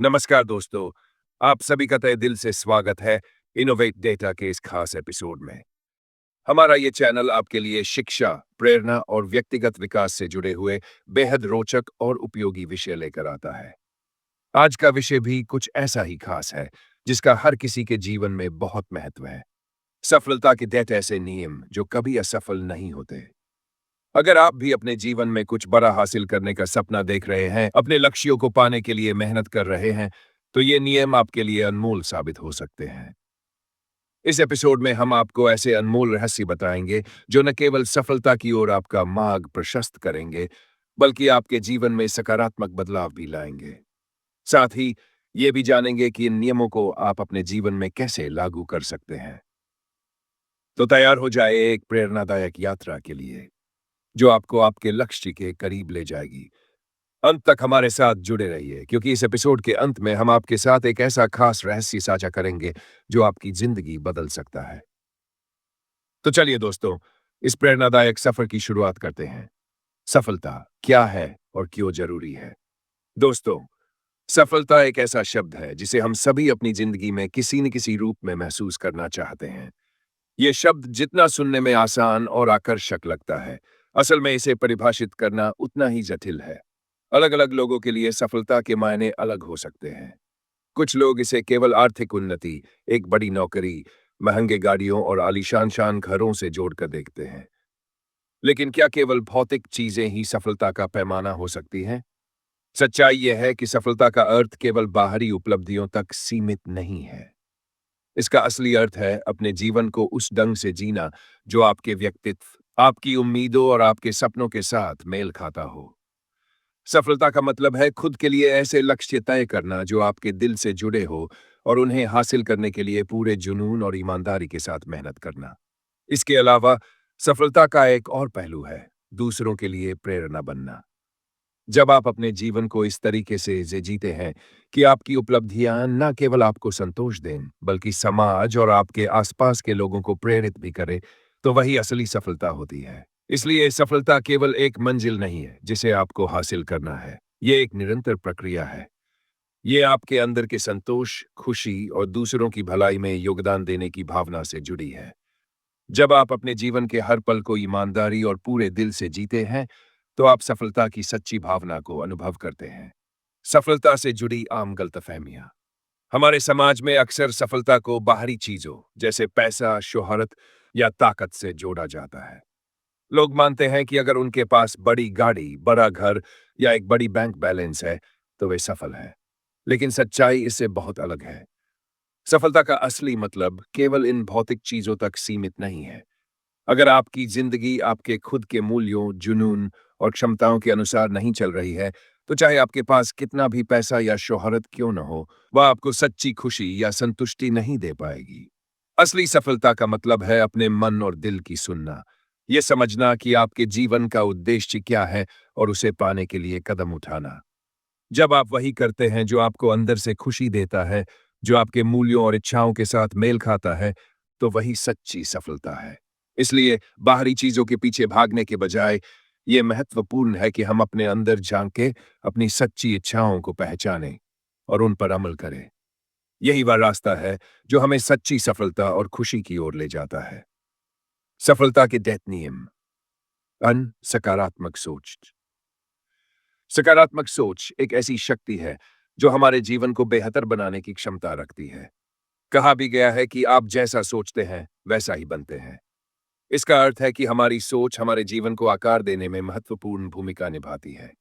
नमस्कार दोस्तों, आप सभी का तहे दिल से स्वागत है इनोवेट डेटा के इस खास एपिसोड में। हमारा ये चैनल आपके लिए शिक्षा, प्रेरणा और व्यक्तिगत विकास से जुड़े हुए बेहद रोचक और उपयोगी विषय लेकर आता है। आज का विषय भी कुछ ऐसा ही खास है, जिसका हर किसी के जीवन में बहुत महत्व है। सफलता के 10 ऐसे नियम जो कभी असफल नहीं होते। अगर आप भी अपने जीवन में कुछ बड़ा हासिल करने का सपना देख रहे हैं, अपने लक्ष्यों को पाने के लिए मेहनत कर रहे हैं, तो ये नियम आपके लिए अनमोल साबित हो सकते हैं। इस एपिसोड में हम आपको ऐसे अनमोल रहस्य बताएंगे जो न केवल सफलता की ओर आपका मार्ग प्रशस्त करेंगे, बल्कि आपके जीवन में सकारात्मक बदलाव भी लाएंगे। साथ ही ये भी जानेंगे कि इन नियमों को आप अपने जीवन में कैसे लागू कर सकते हैं। तो तैयार हो जाए एक प्रेरणादायक यात्रा के लिए, जो आपको आपके लक्ष्य के करीब ले जाएगी। अंत तक हमारे साथ जुड़े रहिए, क्योंकि इस एपिसोड के अंत में हम आपके साथ एक ऐसा खास रहस्य साझा करेंगे जो आपकी जिंदगी बदल सकता है। तो चलिए दोस्तों, इस प्रेरणादायक सफर की शुरुआत करते हैं। सफलता क्या है और क्यों जरूरी है? दोस्तों, सफलता एक ऐसा शब्द है जिसे हम सभी अपनी जिंदगी में किसी न किसी रूप में महसूस करना चाहते हैं। ये शब्द जितना सुनने में आसान और आकर्षक लगता है, असल में इसे परिभाषित करना उतना ही जटिल है। अलग-अलग लोगों के लिए सफलता के मायने अलग हो सकते हैं। कुछ लोग इसे केवल आर्थिक उन्नति, एक बड़ी नौकरी, महंगे गाड़ियों और आलीशान शान घरों से जोड़कर देखते हैं। लेकिन क्या केवल भौतिक चीजें ही सफलता का पैमाना हो सकती हैं? सच्चाई यह है कि सफलता का अर्थ केवल बाहरी उपलब्धियों तक सीमित नहीं है। इसका असली अर्थ है अपने जीवन को उस ढंग से जीना जो आपके व्यक्तित्व, आपकी उम्मीदों और आपके सपनों के साथ मेल खाता हो। सफलता का मतलब है खुद के लिए ऐसे लक्ष्य तय करना जो आपके दिल से जुड़े हो और उन्हें हासिल करने के लिए पूरे जुनून और ईमानदारी के साथ मेहनत करना। इसके अलावा सफलता का एक और पहलू है दूसरों के लिए प्रेरणा बनना। जब आप अपने जीवन को इस तरीके से जीते हैं कि आपकी उपलब्धियां न केवल आपको संतोष दें, बल्कि समाज और आपके आसपास के लोगों को प्रेरित भी करे, तो वही असली सफलता होती है। इसलिए सफलता केवल एक मंजिल नहीं है जिसे आपको हासिल करना है। ये एक निरंतर प्रक्रिया है। ये आपके अंदर के संतोष, खुशी और दूसरों की भलाई में योगदान देने की भावना से जुड़ी है। जब आप अपने जीवन के हर पल को ईमानदारी और पूरे दिल से जीते हैं, तो आप सफलता की सच्ची भावना को अनुभव करते हैं। सफलता से जुड़ी आम गलतफहमियां। हमारे समाज में अक्सर सफलता को बाहरी चीजों जैसे पैसा, शोहरत या ताकत से जोड़ा जाता है। लोग मानते हैं कि अगर उनके पास बड़ी गाड़ी, बड़ा घर या एक बड़ी बैंक बैलेंस है, तो वे सफल हैं। लेकिन सच्चाई इससे बहुत अलग है। सफलता का असली मतलब केवल इन भौतिक चीजों तक सीमित नहीं है। अगर आपकी जिंदगी आपके खुद के मूल्यों, जुनून और क्षमताओं के अनुसार नहीं चल रही है, तो चाहे आपके पास कितना भी पैसा या शोहरत क्यों न हो, वह आपको सच्ची खुशी या संतुष्टि नहीं दे पाएगी। असली सफलता का मतलब है अपने मन और दिल की सुनना, ये समझना कि आपके जीवन का उद्देश्य क्या है और उसे पाने के लिए कदम उठाना। जब आप वही करते हैं जो आपको अंदर से खुशी देता है, जो आपके मूल्यों और इच्छाओं के साथ मेल खाता है, तो वही सच्ची सफलता है। इसलिए बाहरी चीजों के पीछे भागने के बजाय ये महत्वपूर्ण है कि हम अपने अंदर झांक के अपनी सच्ची इच्छाओं को पहचानें और उन पर अमल करें। यही वह रास्ता है जो हमें सच्ची सफलता और खुशी की ओर ले जाता है। सफलता के 10 नियम। सकारात्मक सोच। सकारात्मक सोच एक ऐसी शक्ति है जो हमारे जीवन को बेहतर बनाने की क्षमता रखती है। कहा भी गया है कि आप जैसा सोचते हैं वैसा ही बनते हैं। इसका अर्थ है कि हमारी सोच हमारे जीवन को आकार देने में महत्वपूर्ण भूमिका निभाती है।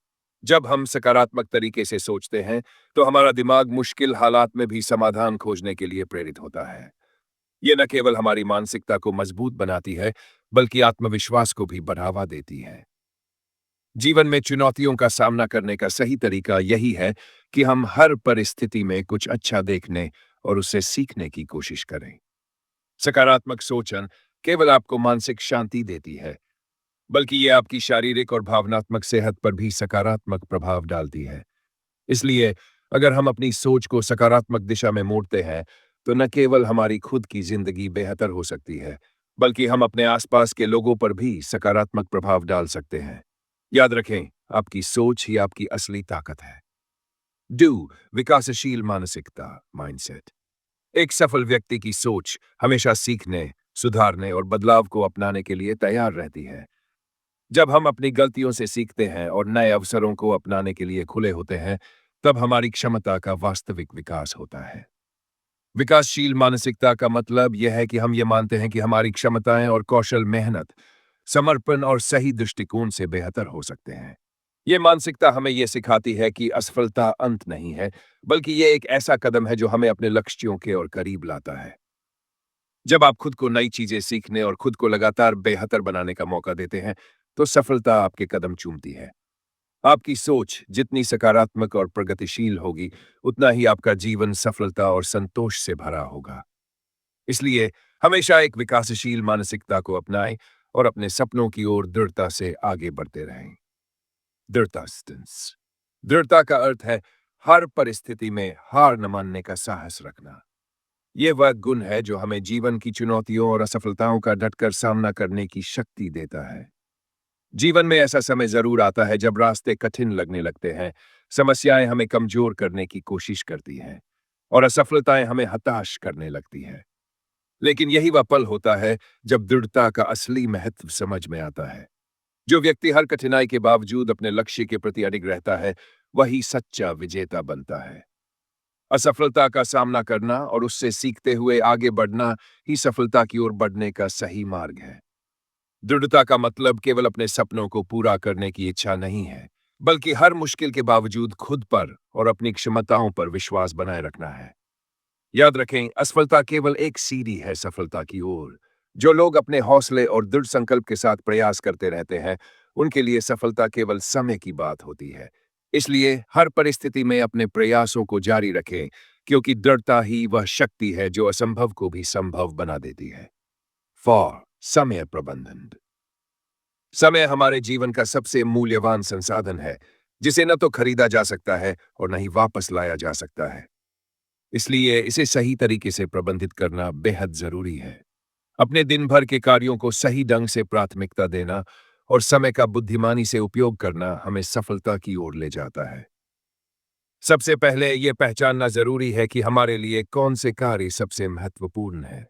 जब हम सकारात्मक तरीके से सोचते हैं, तो हमारा दिमाग मुश्किल हालात में भी समाधान खोजने के लिए प्रेरित होता है। यह न केवल हमारी मानसिकता को मजबूत बनाती है, बल्कि आत्मविश्वास को भी बढ़ावा देती है। जीवन में चुनौतियों का सामना करने का सही तरीका यही है कि हम हर परिस्थिति में कुछ अच्छा देखने और उससे सीखने की कोशिश करें। सकारात्मक सोचन केवल आपको मानसिक शांति देती है, बल्कि ये आपकी शारीरिक और भावनात्मक सेहत पर भी सकारात्मक प्रभाव डालती है। इसलिए अगर हम अपनी सोच को सकारात्मक दिशा में मोड़ते हैं, तो न केवल हमारी खुद की जिंदगी बेहतर हो सकती है, बल्कि हम अपने आसपास के लोगों पर भी सकारात्मक प्रभाव डाल सकते हैं। याद रखें, आपकी सोच ही आपकी असली ताकत है। विकासशील मानसिकता माइंडसेट। एक सफल व्यक्ति की सोच हमेशा सीखने, सुधारने और बदलाव को अपनाने के लिए तैयार रहती है। जब हम अपनी गलतियों से सीखते हैं और नए अवसरों को अपनाने के लिए खुले होते हैं, तब हमारी क्षमता का वास्तविक विकास होता है। विकासशील मानसिकता का मतलब यह है कि हम ये मानते हैं कि हमारी क्षमताएं और कौशल मेहनत, समर्पण और सही दृष्टिकोण से बेहतर हो सकते हैं। ये मानसिकता हमें यह सिखाती है कि असफलता अंत नहीं है, बल्कि ये एक ऐसा कदम है जो हमें अपने लक्ष्यों के और करीब लाता है। जब आप खुद को नई चीजें सीखने और खुद को लगातार बेहतर बनाने का मौका देते हैं, तो सफलता आपके कदम चूमती है। आपकी सोच जितनी सकारात्मक और प्रगतिशील होगी, उतना ही आपका जीवन सफलता और संतोष से भरा होगा। इसलिए हमेशा एक विकासशील मानसिकता को अपनाएं और अपने सपनों की ओर दृढ़ता से आगे बढ़ते रहें। दृढ़ता स्टेंस। दृढ़ता का अर्थ है हर परिस्थिति में हार न मानने का साहस रखना। यह वह गुण है जो हमें जीवन की चुनौतियों और असफलताओं का डटकर सामना करने की शक्ति देता है। जीवन में ऐसा समय जरूर आता है जब रास्ते कठिन लगने लगते हैं, समस्याएं हमें कमजोर करने की कोशिश करती हैं और असफलताएं हमें हताश करने लगती हैं। लेकिन यही वह पल होता है जब दृढ़ता का असली महत्व समझ में आता है। जो व्यक्ति हर कठिनाई के बावजूद अपने लक्ष्य के प्रति अडिग रहता है, वही सच्चा विजेता बनता है। असफलता का सामना करना और उससे सीखते हुए आगे बढ़ना ही सफलता की ओर बढ़ने का सही मार्ग है। दृढ़ता का मतलब केवल अपने सपनों को पूरा करने की इच्छा नहीं है, बल्कि हर मुश्किल के बावजूद खुद पर और अपनी क्षमताओं पर विश्वास बनाए रखना है। याद रखें, असफलता केवल एक सीढ़ी है सफलता की ओर। जो लोग अपने हौसले और दृढ़ संकल्प के साथ प्रयास करते रहते हैं, उनके लिए सफलता केवल समय की बात होती है। इसलिए हर परिस्थिति में अपने प्रयासों को जारी रखें, क्योंकि दृढ़ता ही वह शक्ति है जो असंभव को भी संभव बना देती है। फॉर समय प्रबंधन। समय हमारे जीवन का सबसे मूल्यवान संसाधन है, जिसे न तो खरीदा जा सकता है और न ही वापस लाया जा सकता है। इसलिए इसे सही तरीके से प्रबंधित करना बेहद जरूरी है। अपने दिन भर के कार्यों को सही ढंग से प्राथमिकता देना और समय का बुद्धिमानी से उपयोग करना हमें सफलता की ओर ले जाता है। सबसे पहले यह पहचानना जरूरी है कि हमारे लिए कौन से कार्य सबसे महत्वपूर्ण है।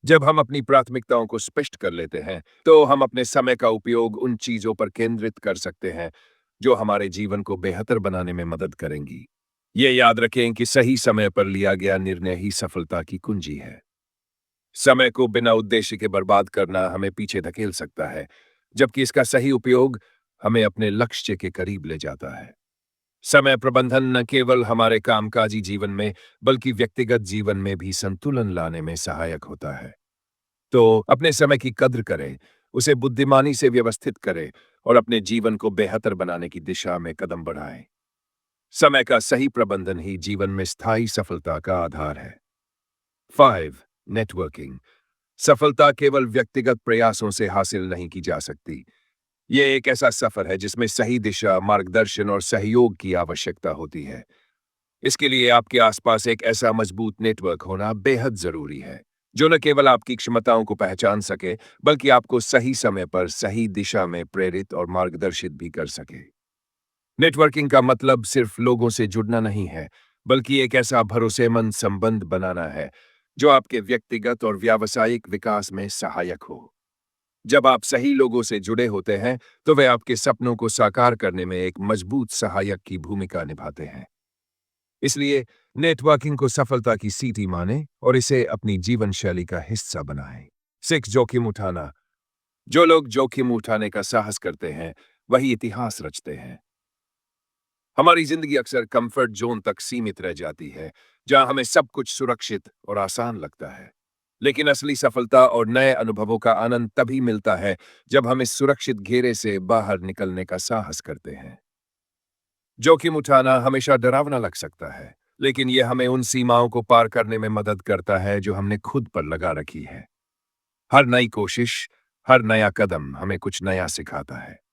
जब हम अपनी प्राथमिकताओं को स्पष्ट कर लेते हैं, तो हम अपने समय का उपयोग उन चीजों पर केंद्रित कर सकते हैं जो हमारे जीवन को बेहतर बनाने में मदद करेंगी। ये याद रखें कि सही समय पर लिया गया निर्णय ही सफलता की कुंजी है। समय को बिना उद्देश्य के बर्बाद करना हमें पीछे धकेल सकता है, जबकि इसका सही उपयोग हमें अपने लक्ष्य के करीब ले जाता है। समय प्रबंधन न केवल हमारे कामकाजी जीवन में, बल्कि व्यक्तिगत जीवन में भी संतुलन लाने में सहायक होता है। तो अपने समय की कद्र करें, उसे बुद्धिमानी से व्यवस्थित करें और अपने जीवन को बेहतर बनाने की दिशा में कदम बढ़ाएं। समय का सही प्रबंधन ही जीवन में स्थायी सफलता का आधार है। 5. नेटवर्किंग। सफलता केवल व्यक्तिगत प्रयासों से हासिल नहीं की जा सकती। ये एक ऐसा सफर है जिसमें सही दिशा, मार्गदर्शन और सहयोग की आवश्यकता होती है। इसके लिए आपके आसपास एक ऐसा मजबूत नेटवर्क होना बेहद जरूरी है, जो न केवल आपकी क्षमताओं को पहचान सके, बल्कि आपको सही समय पर सही दिशा में प्रेरित और मार्गदर्शित भी कर सके। नेटवर्किंग का मतलब सिर्फ लोगों से जुड़ना नहीं है, बल्कि एक ऐसा भरोसेमंद संबंध बनाना है जो आपके व्यक्तिगत और व्यावसायिक विकास में सहायक हो। जब आप सही लोगों से जुड़े होते हैं, तो वे आपके सपनों को साकार करने में एक मजबूत सहायक की भूमिका निभाते हैं। इसलिए नेटवर्किंग को सफलता की सीढ़ी माने और इसे अपनी जीवन शैली का हिस्सा बनाएं। 6. जोखिम उठाना। जो लोग जोखिम उठाने का साहस करते हैं, वही इतिहास रचते हैं। हमारी जिंदगी अक्सर कंफर्ट जोन तक सीमित रह जाती है, जहां हमें सब कुछ सुरक्षित और आसान लगता है। लेकिन असली सफलता और नए अनुभवों का आनंद तभी मिलता है जब हम इस सुरक्षित घेरे से बाहर निकलने का साहस करते हैं। जोखिम उठाना हमेशा डरावना लग सकता है, लेकिन यह हमें उन सीमाओं को पार करने में मदद करता है जो हमने खुद पर लगा रखी है। हर नई कोशिश, हर नया कदम हमें कुछ नया सिखाता है।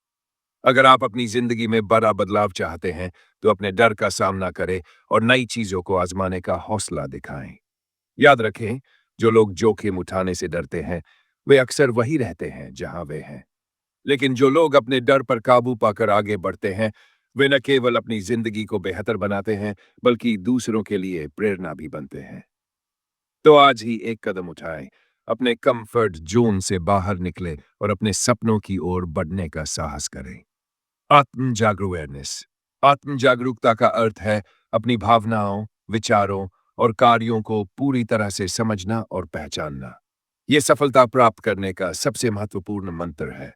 अगर आप अपनी जिंदगी में बड़ा बदलाव चाहते हैं, तो अपने डर का सामना करें और नई चीजों को आजमाने का हौसला दिखाएं। याद रखें, जो लोग जोखिम उठाने से डरते हैं, वे अक्सर वही रहते हैं जहां वे हैं। लेकिन जो लोग अपने डर पर काबू पाकर आगे बढ़ते हैं, वे न केवल अपनी जिंदगी को बेहतर बनाते हैं, बल्कि दूसरों के लिए प्रेरणा भी बनते हैं। तो आज ही एक कदम उठाएं, अपने कंफर्ट जोन से बाहर निकले और अपने सपनों की ओर बढ़ने का साहस करें। आत्म जागरूकनेस। आत्म जागरूकता का अर्थ है अपनी भावनाओं, विचारों और कार्यों को पूरी तरह से समझना और पहचानना। ये सफलता प्राप्त करने का सबसे महत्वपूर्ण मंत्र है।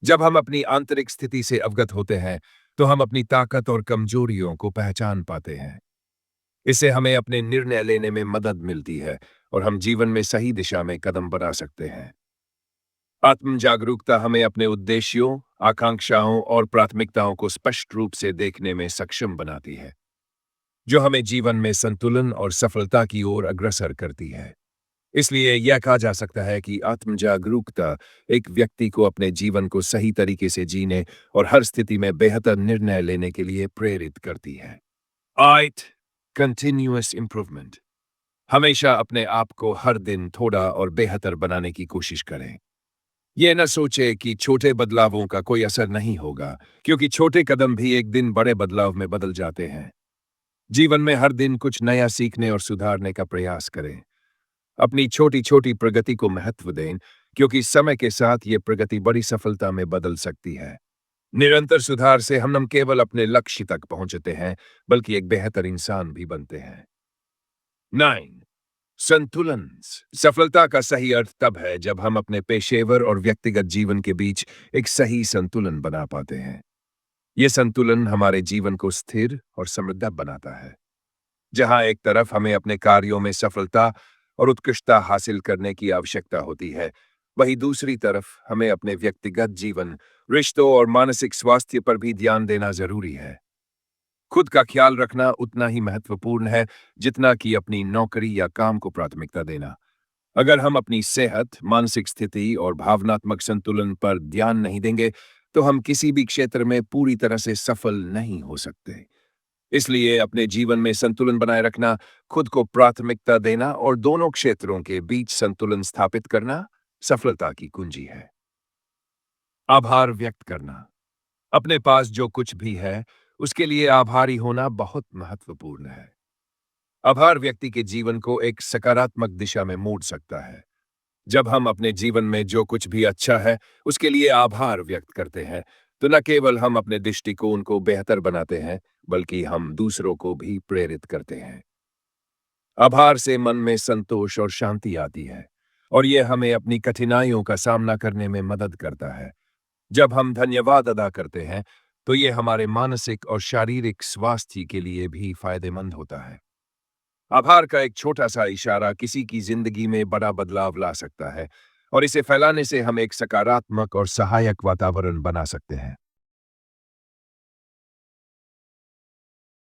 जब हम अपनी आंतरिक स्थिति से अवगत होते हैं, तो हम अपनी ताकत और कमजोरियों को पहचान पाते हैं। इससे हमें अपने निर्णय लेने में मदद मिलती है और हम जीवन में सही दिशा में कदम बढ़ा सकते हैं। आत्म जागरूकता हमें अपने उद्देश्यों, आकांक्षाओं और प्राथमिकताओं को स्पष्ट रूप से देखने में सक्षम बनाती है, जो हमें जीवन में संतुलन और सफलता की ओर अग्रसर करती है। इसलिए यह कहा जा सकता है कि आत्म जागरूकता एक व्यक्ति को अपने जीवन को सही तरीके से जीने और हर स्थिति में बेहतर निर्णय लेने के लिए प्रेरित करती है। 8. Continuous improvement. हमेशा अपने आप को हर दिन थोड़ा और बेहतर बनाने की कोशिश करें। यह न सोचे कि छोटे बदलावों का कोई असर नहीं होगा, क्योंकि छोटे कदम भी एक दिन बड़े बदलाव में बदल जाते हैं। जीवन में हर दिन कुछ नया सीखने और सुधारने का प्रयास करें। अपनी छोटी छोटी प्रगति को महत्व दें, क्योंकि समय के साथ ये प्रगति बड़ी सफलता में बदल सकती है। निरंतर सुधार से हम न केवल अपने लक्ष्य तक पहुंचते हैं, बल्कि एक बेहतर इंसान भी बनते हैं। 9. संतुलन। सफलता का सही अर्थ तब है जब हम अपने पेशेवर और व्यक्तिगत जीवन के बीच एक सही संतुलन बना पाते हैं। यह संतुलन हमारे जीवन को स्थिर और समृद्ध बनाता है। जहां एक तरफ हमें अपने कार्यों में सफलता और उत्कृष्टता हासिल करने की आवश्यकता होती है, वहीं दूसरी तरफ हमें अपने व्यक्तिगत जीवन, रिश्तों और मानसिक स्वास्थ्य पर भी ध्यान देना जरूरी है। खुद का ख्याल रखना उतना ही महत्वपूर्ण है जितना कि अपनी नौकरी या काम को प्राथमिकता देना। अगर हम अपनी सेहत, मानसिक स्थिति और भावनात्मक संतुलन पर ध्यान नहीं देंगे, तो हम किसी भी क्षेत्र में पूरी तरह से सफल नहीं हो सकते। इसलिए अपने जीवन में संतुलन बनाए रखना, खुद को प्राथमिकता देना और दोनों क्षेत्रों के बीच संतुलन स्थापित करना सफलता की कुंजी है। आभार व्यक्त करना। अपने पास जो कुछ भी है, उसके लिए आभारी होना बहुत महत्वपूर्ण है। आभार व्यक्ति के जीवन को एक सकारात्मक दिशा में मोड़ सकता है। जब हम अपने जीवन में जो कुछ भी अच्छा है, उसके लिए आभार व्यक्त करते हैं, तो न केवल हम अपने दृष्टिकोण को बेहतर बनाते हैं, बल्कि हम दूसरों को भी प्रेरित करते हैं। आभार से मन में संतोष और शांति आती है, और यह हमें अपनी कठिनाइयों का सामना करने में मदद करता है। जब हम धन्यवाद अदा करते हैं, तो ये हमारे मानसिक और शारीरिक स्वास्थ्य के लिए भी फायदेमंद होता है। आभार का एक छोटा सा इशारा किसी की जिंदगी में बड़ा बदलाव ला सकता है, और इसे फैलाने से हम एक सकारात्मक और सहायक वातावरण बना सकते हैं।